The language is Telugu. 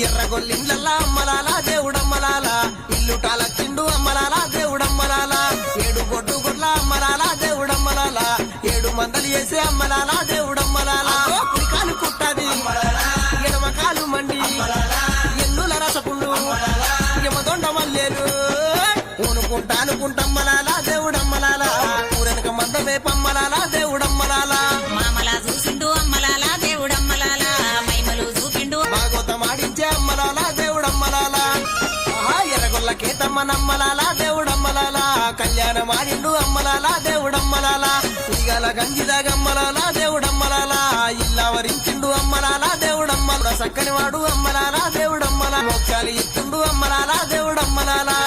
ఎర్రగొల్లిండ్లల్లా అమ్మలాలా దేవుడమ్మలాలా ఇల్లు టాలచ్చిండు అమ్మలాలా దేవుడమ్మలాలా 7 గొడ్డు గొడ్ల అమ్మలాలా దేవుడమ్మలాలా 7 మందలు చేసే అమ్మలాలా దేవుడమ్మలాలా కుడికాలు కుట్టది ఎడమ కాలు మండి ఎల్లుల రసపుండు యమదొండ మల్లేరు ఊనుకుంటానుకుంటమ్మలాలా దేవుడమ్మలాలా ఊరనక మంద వేపమ్మలాలా దేవుడమ్మలాలా మామలా చూసిండు అమ్మలాలా దేవుడమ్మలాలా మైమలు చూపిండు భాగవతమాడించే అమ్మలాలా దేవుడమ్మలాలా ఎర్రగొల్ల కేతమ్మనమ్మలాలా దేవుడమ్మలాలా కళ్యాణమాడిండు అమ్మలాలా దేవుడమ్మలాలా ఉడిగాల గంజిదాగమ్మలాలా దేవుడమ్మలాలా ఇల్లవరించిండు అమ్మలాలా దేవుడమ్మల సక్కని వాడు అమ్మలాలా దేవుడమ్మలా మోక్షాలు ఇస్తుండు అమ్మలాలా దేవుడమ్మలాలా